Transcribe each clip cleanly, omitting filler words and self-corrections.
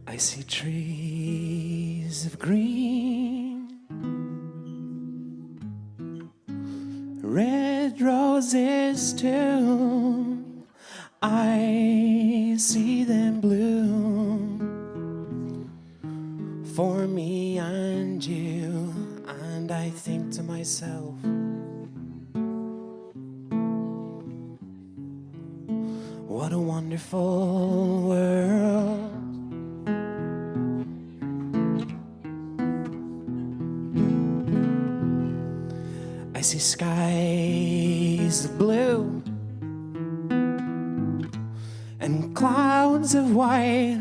I see trees of green, red roses too. I see them bloom for me and you, and I think to myself, what a wonderful world. I see skies of blue and clouds of white,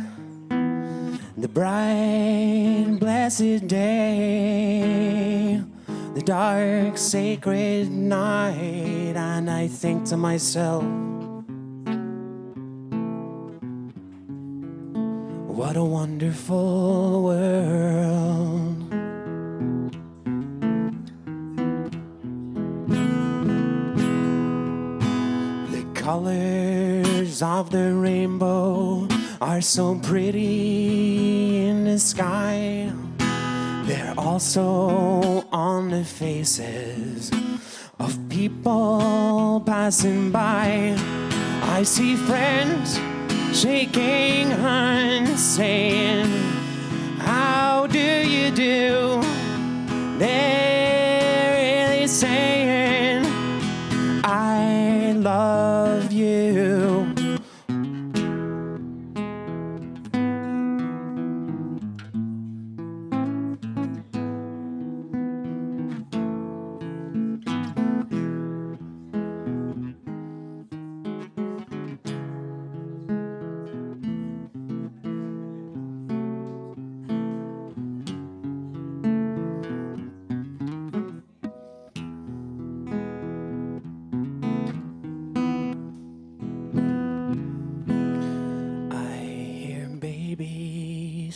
the bright blessed day, the dark sacred night, and I think to myself, what a wonderful world. The colors of the rainbow are so pretty in the sky. They're also on the faces of people passing by. I see friends shaking hands, saying, how do you do? They're really saying, I love you.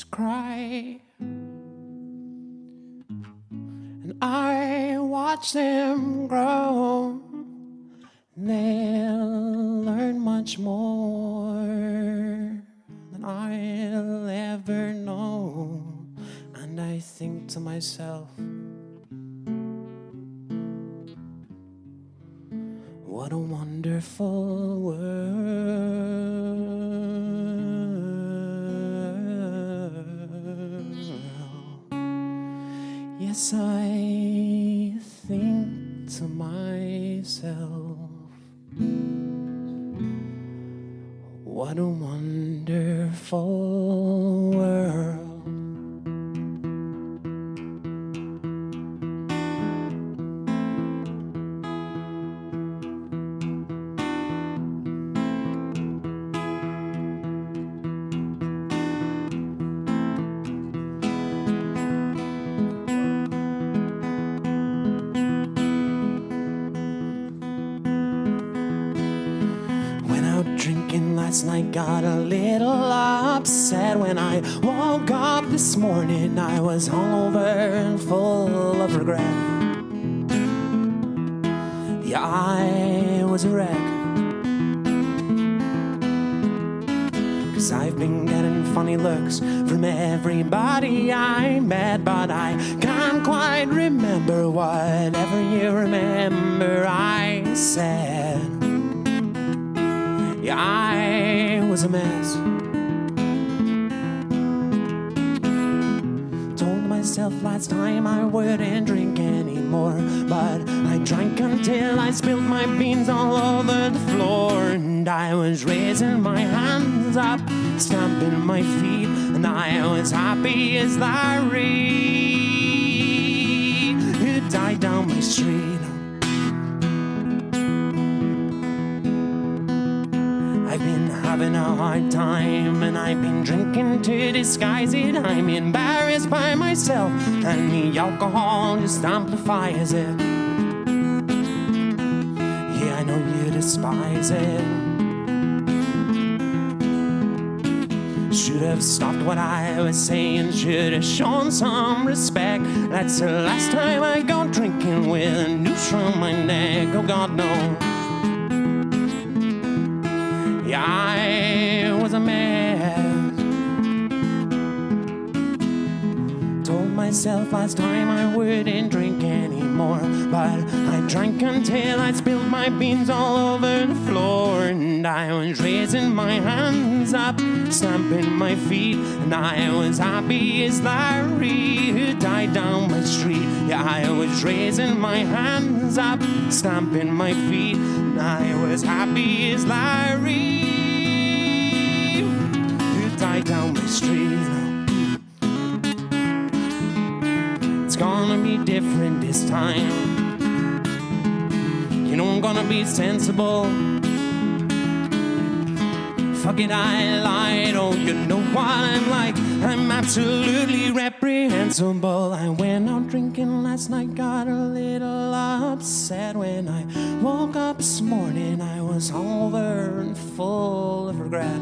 Cry, and I watch them grow. They'll learn much more than I'll ever know, and I think to myself, what a wonderful world. Yes, I think to myself, what a wonderful world. Drinking last night, got a little upset. When I woke up this morning, I was hungover and full of regret. Yeah, I was a wreck, 'cause I've been getting funny looks from everybody I met, but I can't quite remember whatever you remember I said. Yeah, I was a mess. Told myself last time I wouldn't drink anymore, but I drank until I spilled my beans all over the floor. And I was raising my hands up, stamping my feet, and I was happy as Larry, who died down my street. I've been having a hard time, and I've been drinking to disguise it. I'm embarrassed by myself, and the alcohol just amplifies it. Yeah, I know you despise it. Should have stopped what I was saying, should have shown some respect. That's the last time I go drinking with a noose from my neck. Oh God, no. Yeah, I was a mess. Told myself last time I wouldn't drink anymore, but I drank until I spilled my beans all over the floor. And I was raising my hands up, stamping my feet, and I was happy as Larry who died down my street. Yeah, I was raising my hands up, stamping my feet, and I was happy as Larry who died down my street. It's gonna be different this time. You know I'm gonna be sensible. Fuck it, I lied. Oh, you know what I'm like. I'm absolutely reprehensible. I went out drinking last night, got a little upset. When I woke up this morning, I was hungover and full of regret.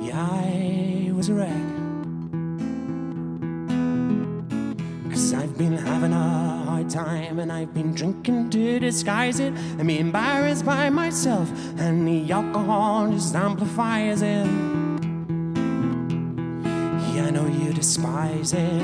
Yeah, I was a wreck. I've been having a hard time, and I've been drinking to disguise it and be embarrassed by myself, and the alcohol just amplifies it. Yeah, I know you despise it.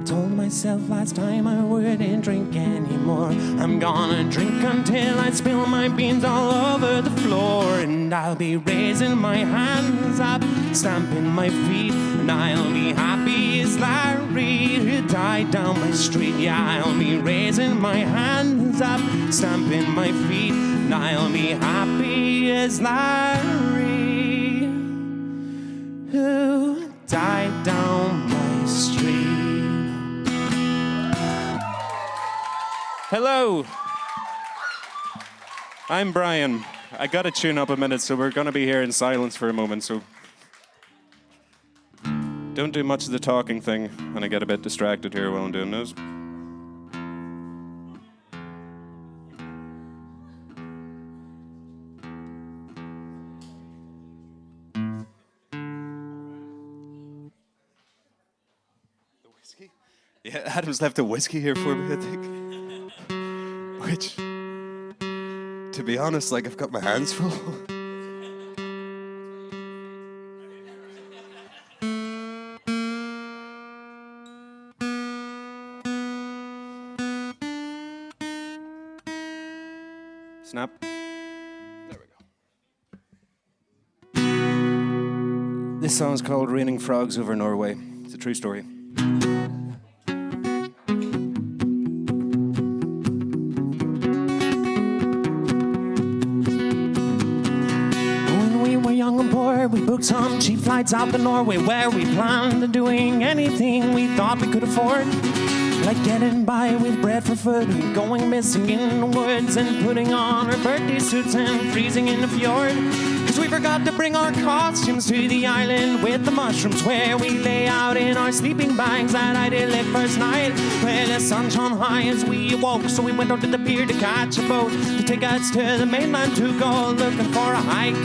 Told myself last time I wouldn't drink anymore. I'm gonna drink until I spill my beans all over the floor, and I'll be raising my hands up, stamping my feet, and I'll be happy as Larry who died down my street. Yeah, I'll be raising my hands up, stamping my feet, and I'll be happy as Larry who died down my street. Hello. I'm Brian. I gotta tune up a minute, so we're gonna be here in silence for a moment, so don't do much of the talking thing, and I get a bit distracted here while I'm doing this. The whiskey? Yeah, Adam's left a whiskey here for me, I think. Which, to be honest, like, I've got my hands full. Snap. There we go. This song's called Raining Frogs Over Norway. It's a true story. We booked some cheap flights out to Norway, where we planned on doing anything we thought we could afford, like getting by with bread for food and going missing in the woods and putting on our birthday suits and freezing in the fjord. Cause we forgot to bring our costumes to the island with the mushrooms, where we lay out in our sleeping bags that idyllic first night. Well, the sun shone high as we awoke, so we went out to the pier to catch a boat to take us to the mainland to go looking for a hike.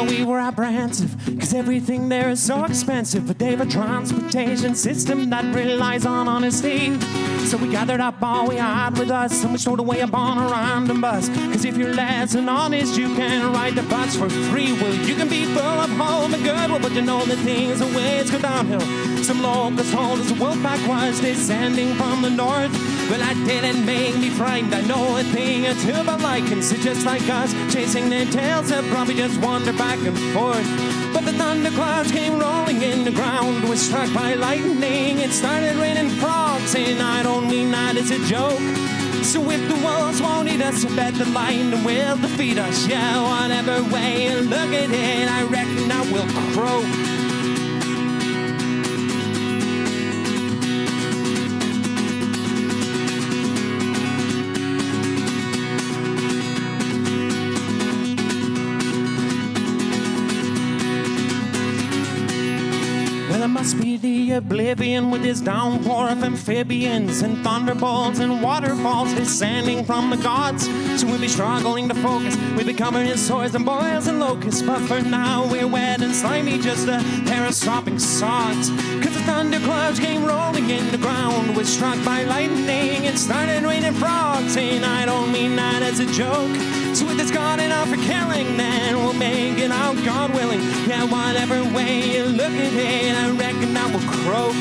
We were apprehensive, cause everything there is so expensive, but they've a transportation system that relies on honesty. So we gathered up all we had with us, and we stowed away upon a random bus. Cause if you're less than honest, you can ride the bus for free. Well, you can be full of hope and goodwill, but you know that things always go downhill. Some locals told us the wolf pack was descending from the north. Well, that didn't make me frightened. I know a thing or two about lichens. So just like us, chasing their tails, they'll probably just wander back and forth. But the thunderclouds came rolling in, the ground was struck by lightning. It started raining frogs, and I don't mean that as a joke. So if the wolves won't eat us, I bet the lion will defeat us. Yeah, whatever way you look at it, I reckon I will croak. a speedy oblivion with his downpour of amphibians and thunderbolts and waterfalls descending from the gods. So we'll be struggling to focus, we'll be covered in sores and boils and locusts, but for now we're wet and slimy, just a pair of sopping sods. Cause the thunderclouds came rolling in the ground, was struck by lightning and started raining frogs. And I don't mean that as a joke. So with this garden out for killing, then we'll make it out, God willing. Yeah, whatever way you look at it, I reckon that will croak.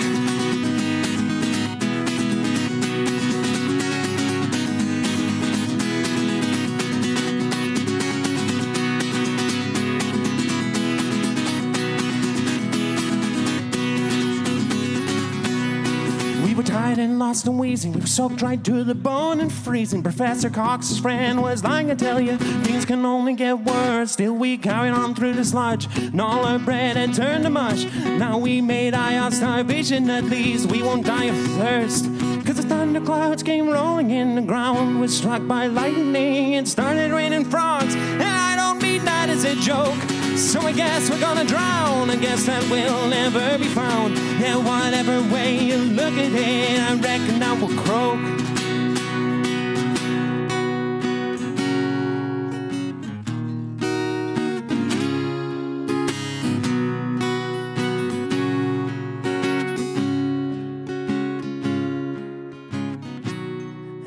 Tired and lost and wheezing, we were soaked right to the bone and freezing. Professor Cox's friend was lying to tell you things can only get worse. Still we carried on through the sludge, and all our bread had turned to mush. Now we may die of starvation, at least we won't die of thirst. Cause the thunderclouds came rolling in the ground, was struck by lightning and started raining frogs. And I don't mean that as a joke. So I guess we're gonna drown, I guess that we'll never be found. Yeah, whatever way you look at it, I reckon that will croak.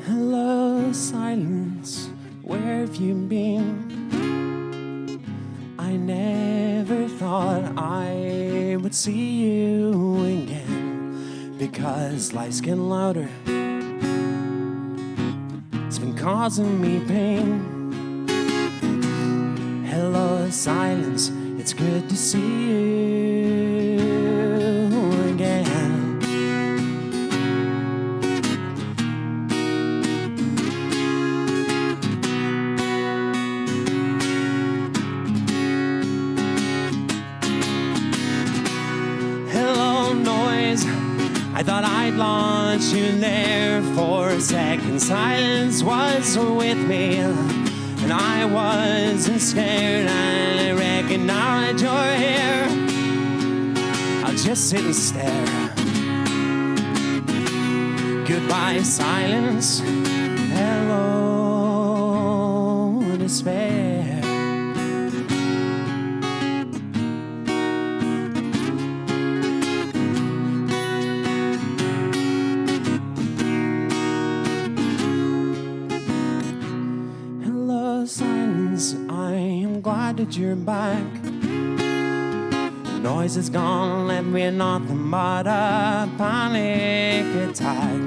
Hello, silence, where have you been? I never thought I would see you again, because life's getting louder. It's been causing me pain. Hello, silence, it's good to see you again. I thought I'd launch you there for a second. Silence was with me, and I wasn't scared. I reckon now that you're here, I'll just sit and stare. Goodbye, silence. Hello, despair. Glad that you're back. Noise is gone, left me nothing but a panic attack.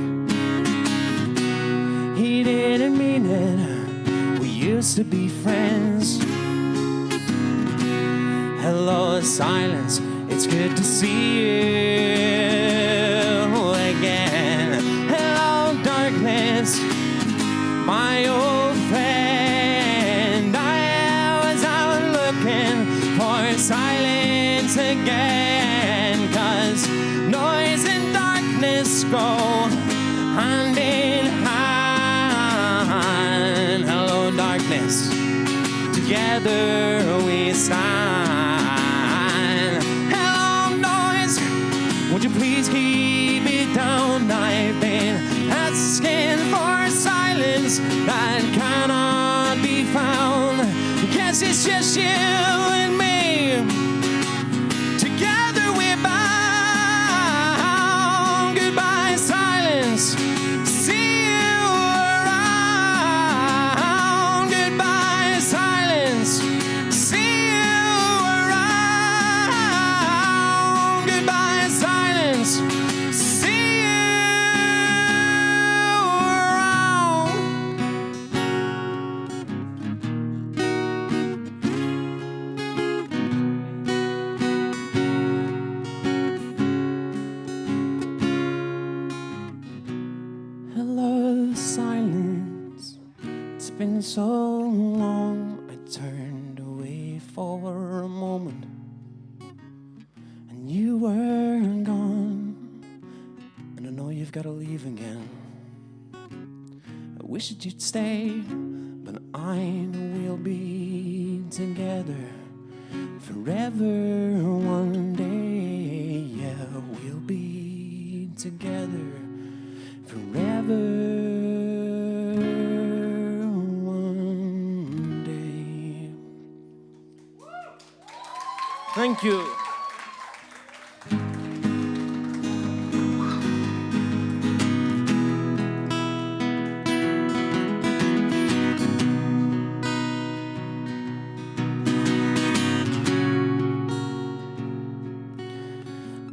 He didn't mean it, we used to be friends. Hello, silence, it's good to see you again. Hello, darkness, my old friend. Silence again, cause noise and darkness go hand in hand. Hello, darkness, together we stand. Hello, noise, would you please keep it down? I've been asking for silence that cannot be found. Guess it's just you and me. Together we're bound. Goodbye, silence. See you around. Goodbye, silence. See you around. Goodbye, silence. See you around. Been so long, I turned away for a moment, and you were gone, and I know you've got to leave again. I wish that you'd stay, but I know we'll be together forever one day, yeah. together forever one day. Thank you.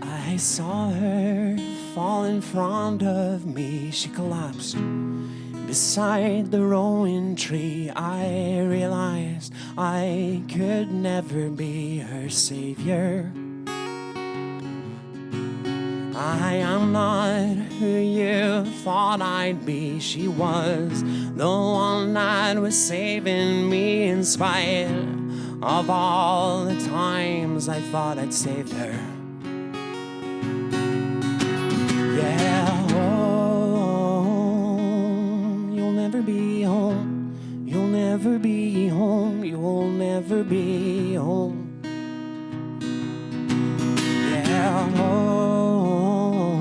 I saw her fall in front of me. She collapsed beside the Rowan tree. I realized I could never be her savior. I am not who you thought I'd be. She was the one that was saving me in spite of all the times I thought I'd saved her. Yeah, home, you'll never be home. You'll never be home. You'll never be home. Yeah, home,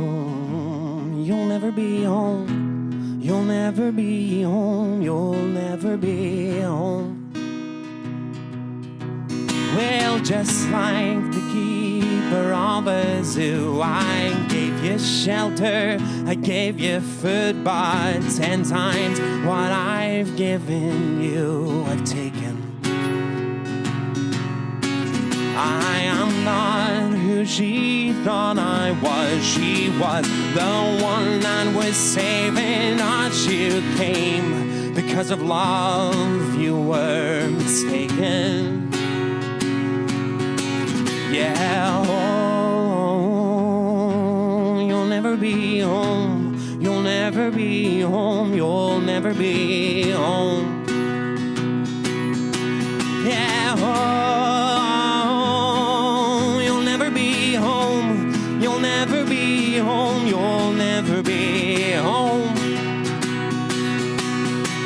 you'll never be home. You'll never be home. You'll never be home. Well, just like the keeper of a zoo, I gave you shelter, I gave you food, but 10 times what I've given you, I've taken. I am not who she thought I was. She was the one that was saving us. You came because of love, you were mistaken. Yeah, oh, you'll never be home. You'll never be home. You'll never be home. Yeah, oh, you'll never be home. You'll never be home. You'll never be home.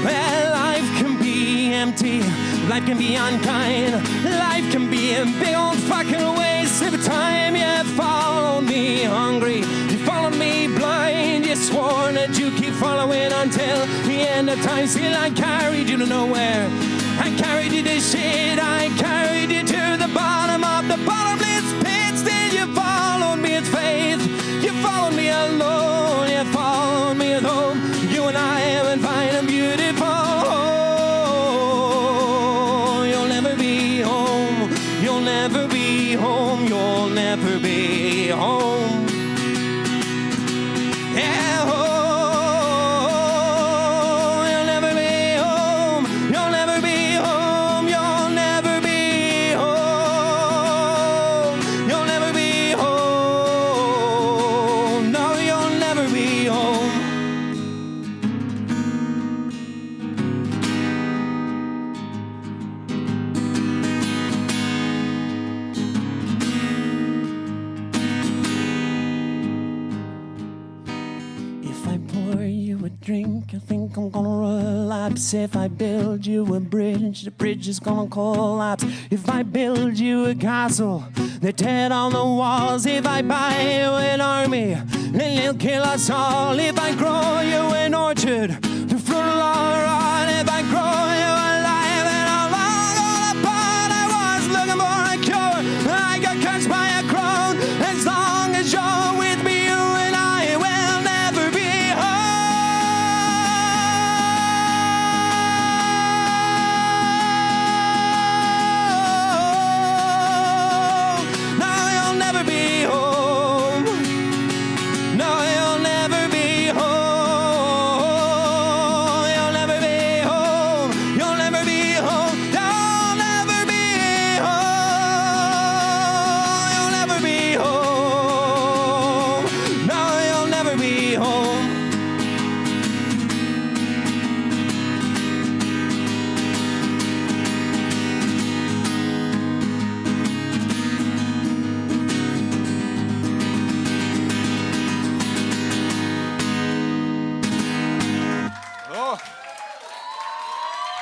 Well, life can be empty. Life can be unkind. Life can be a big old fucking waste of time. You followed me hungry. You followed me blind. You swore that you keep following until the end of time. Still, I carried you to nowhere. I carried you to shit. I carried you to the bottom of the bottomless pit. Still, you followed me with faith. You followed me alone. You followed me at home. You and I have find a beautiful home. You'll never be home, you'll never be home. Yeah, oh, you'll never be home, you'll never be home, you'll never be home, you'll never be home, no, you'll never be home. Drink, I think I'm gonna relapse. If I build you a bridge, the bridge is gonna collapse. If I build you a castle, they're dead on the walls. If I buy you an army, then they'll kill us all. If I grow you an orchard, the fruit will all rot. If I grow you alive and I'm all apart, I was looking for a cure. I got cursed by a crowd. As long as you're with me, you and I will never be home.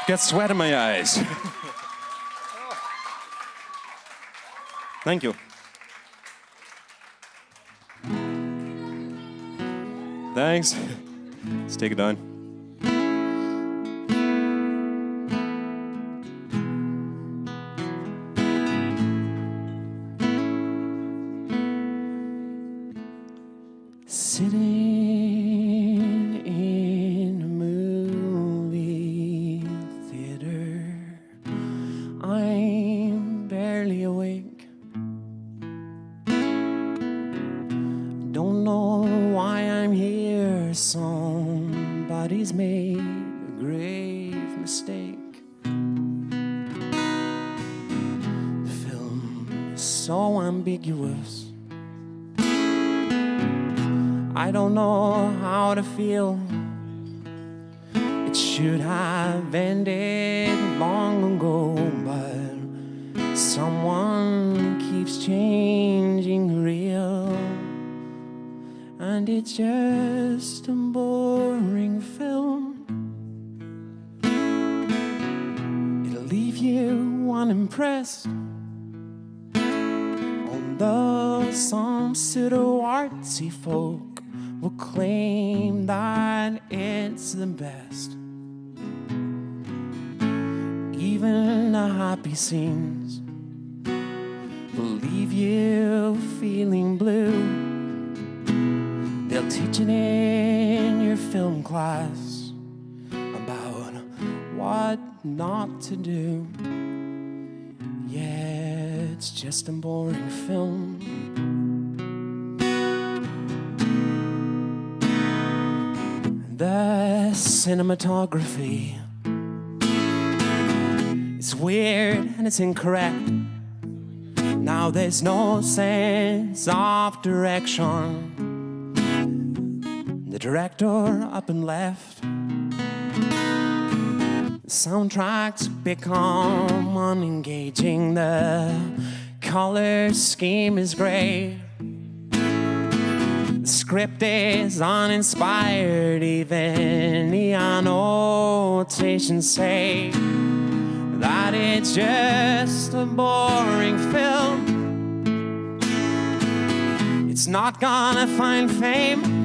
Got sweat in my eyes. Thank you. Thanks. Let's take it down. Sitting in a movie theater, I'm barely awake. Don't know why I'm here. Somebody's made a grave mistake. The film is so ambiguous. I don't know how to feel. It should have ended long ago, but someone keeps changing the reel, and it's just a boring film. It'll leave you unimpressed, although some pseudo-artsy folk will claim that it's the best. Even the happy scenes will leave you feeling blue. They'll teach it in your film class about what not to do. Yeah, it's just a boring film. The cinematography is weird and it's incorrect. Now there's no sense of direction. The director up and left. The soundtracks become unengaging. The color scheme is gray. The script is uninspired. Even the annotations say that it's just a boring film. It's not gonna find fame.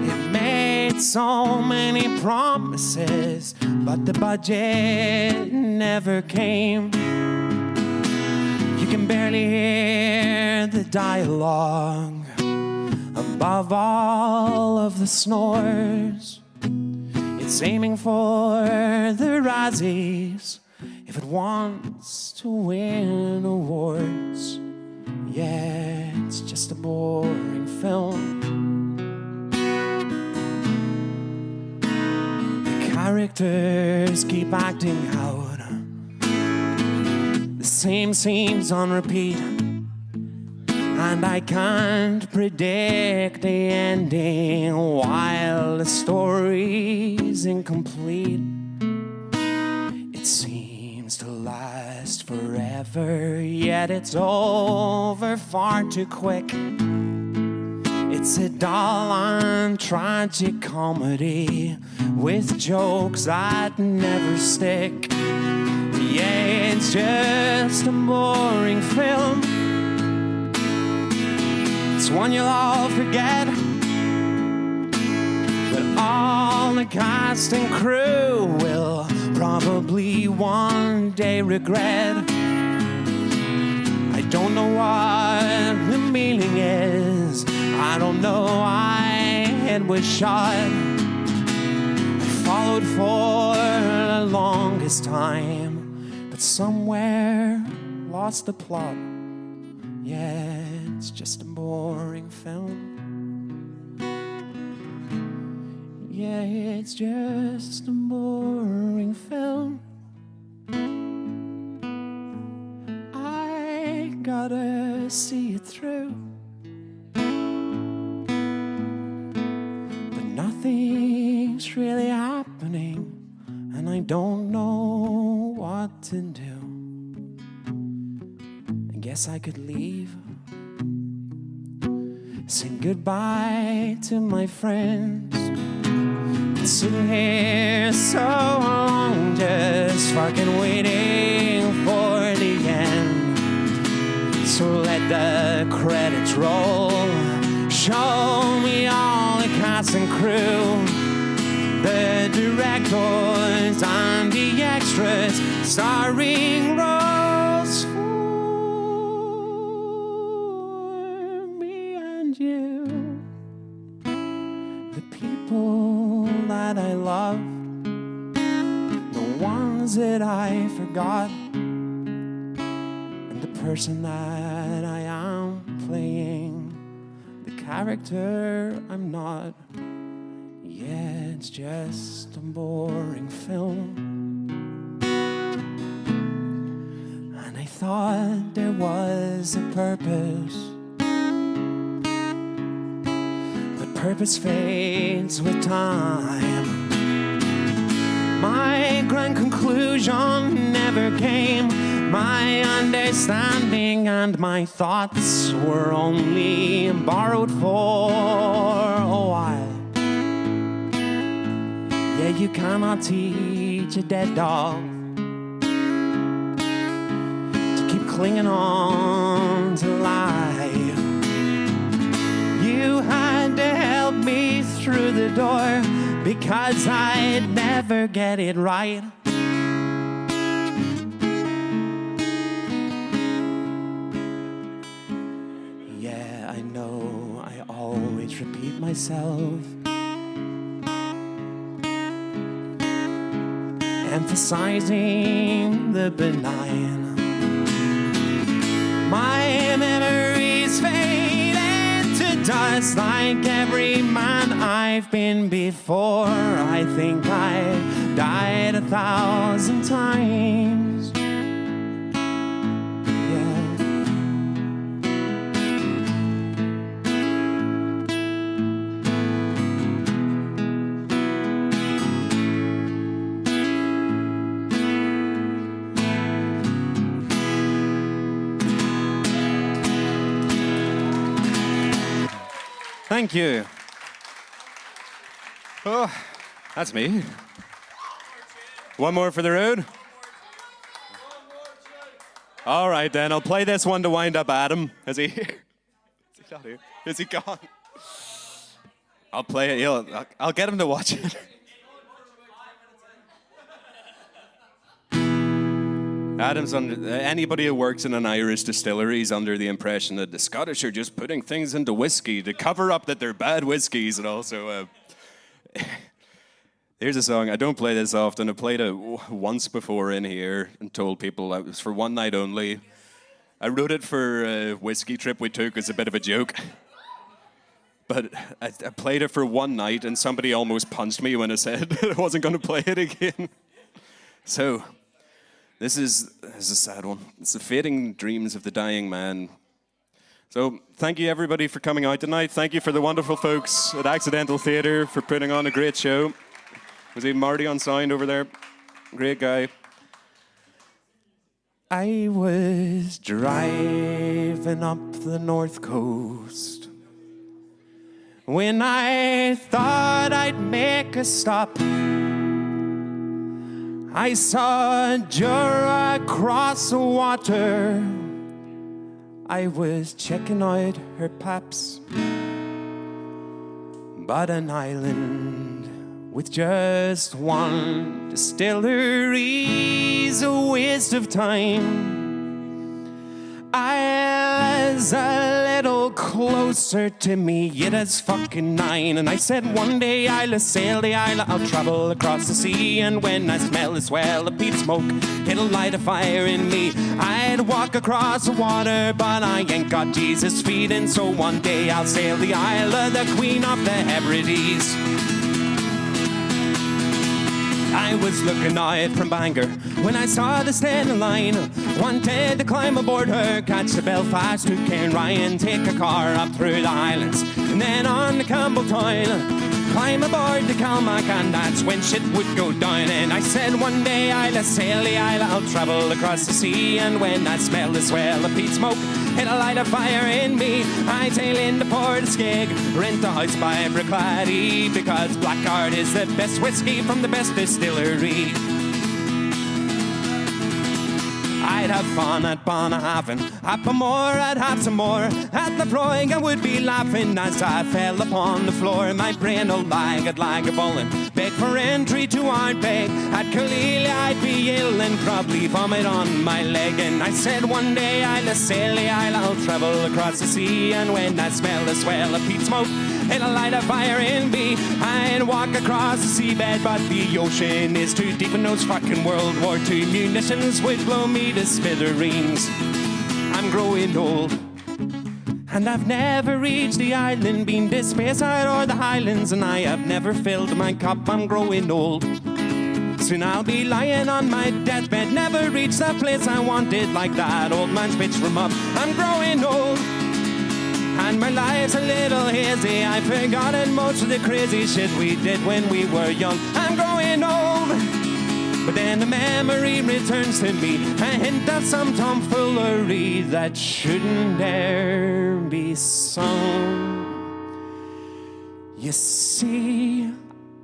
It made so many promises, but the budget never came. You can barely hear the dialogue above all of the snores. It's aiming for the Razzies if it wants to win awards. Yeah, it's just a boring film. The characters keep acting out the same scenes on repeat, and I can't predict the ending while the story's incomplete. It seems to last forever, yet it's over far too quick. It's a dull and tragic comedy with jokes that never stick. Yeah, it's just a boring film. It's one you'll all forget, but all the cast and crew will probably one day regret. I don't know what the meaning is. I don't know why it was shot. I followed for the longest time, but somewhere lost the plot. Yeah, it's just a boring film. Yeah, it's just a boring film. I gotta see it through. But nothing's really happening, and I don't know what to do. I guess I could leave. Say goodbye to my friends. Been sitting here so long, just fucking waiting for the end. So let the credits roll. Show me all cast and crew, the directors and the extras, starring roles for me and you. The people that I love, the ones that I forgot, and the person that I am playing, the character I'm not. Yeah, it's just a boring film. And I thought there was a purpose, but purpose fades with time. My grand conclusion never came. My understanding and my thoughts were only borrowed for a while. Yeah, you cannot teach a dead dog to keep clinging on to life. You had to help me through the door because I'd never get it right. Yeah, I know I always repeat myself, emphasizing the benign. My memories fade into dust like every man I've been before. I think I died 1,000 times. Yeah. Thank you. Oh, that's me. One more for the road. All right, then. I'll play this one to wind up Adam. Is he here? Is he not here? Is he gone? I'll play it. I'll get him to watch it. Adam's under. Anybody who works in an Irish distillery is under the impression that the Scottish are just putting things into whiskey to cover up that they're bad whiskeys, and also. Here's a song. I don't play this often. I played it once before in here and told people it was for one night only. I wrote it for a whiskey trip we took as a bit of a joke. But I played it for one night and somebody almost punched me when I said I wasn't going to play it again. So. This is a sad one. It's the fading dreams of the dying man. So thank you everybody for coming out tonight. Thank you for the wonderful folks at Accidental Theatre for putting on a great show. Was he Marty on sound over there? Great guy. I was driving up the north coast when I thought I'd make a stop. I saw Jura across the water. I was checking out her paps. But an island with just one distillery's a waste of time. I was a little closer to me, it is fucking 9. And I said one day I'll sail the isle, I'll travel across the sea. And when I smell the swell of peat smoke, it'll light a fire in me. I'd walk across the water, but I ain't got Jesus' feet. And so one day I'll sail the isle of the Queen of the Hebrides. I was looking out from Bangor when I saw the standing line. Wanted to climb aboard her, catch the Belfast to Cairnryan, take a car up through the Highlands, and then on the Campbelltown, climb aboard the Calmac, and that's when shit would go down. And I said one day I'll sail the isle, I'll travel across the sea, and when I smell the swell of peat smoke, it'll light a fire in me. I tail into Port Skeg, rent a house by Bricklady, because Blackguard is the best whiskey from the best distillery. I'd have fun at Bonnahaven, at Bamore, I'd have some more. At the Broig I would be laughing as I fell upon the floor. My brain all lagged like a ball and beg for entry to Ardbeg. At Killeely I'd be ill and probably vomit on my leg. And I said one day I'll sail the isle, I'll travel across the sea. And when I smell the swell of peat smoke, it'll light a fire in me. I'd walk across the seabed, but the ocean is too deep, and those fucking World War II munitions would blow me to smithereens. I'm growing old, and I've never reached the island, been to Speyside or the Highlands, and I have never filled my cup. I'm growing old. Soon I'll be lying on my deathbed, never reached that place I wanted, like that old man's bitch from up. I'm growing old, and my life's a little hazy. I've forgotten most of the crazy shit we did when we were young. I'm growing old, but then the memory returns to me, a hint of some tomfoolery that shouldn't dare be sung. You see,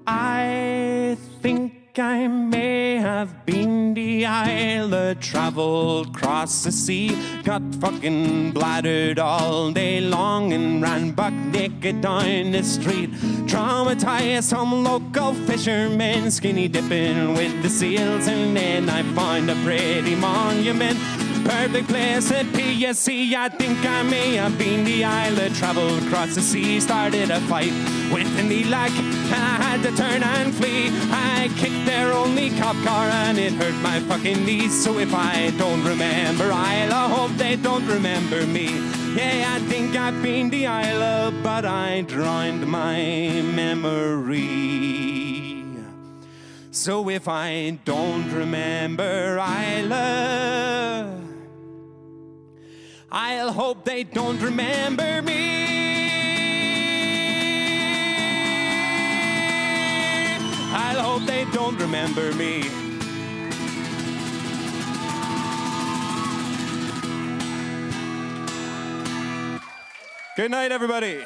I think I may have been the Isle, travelled across the sea, got fucking bladdered all day long and ran buck naked down the street. Traumatized some local fishermen, skinny dipping with the seals, and then I found a pretty monument, perfect place at PSC. I think I may have been the Isle, travelled across the sea, started a fight with an Islay, and I had to turn and flee. I kicked their only cop car and it hurt my fucking knees. So if I don't remember Isle, I hope they don't remember me. Yeah, I think I've been the Isle, but I drowned my memory. So if I don't remember Isle, I'll hope they don't remember me. I'll hope they don't remember me. Good night, everybody.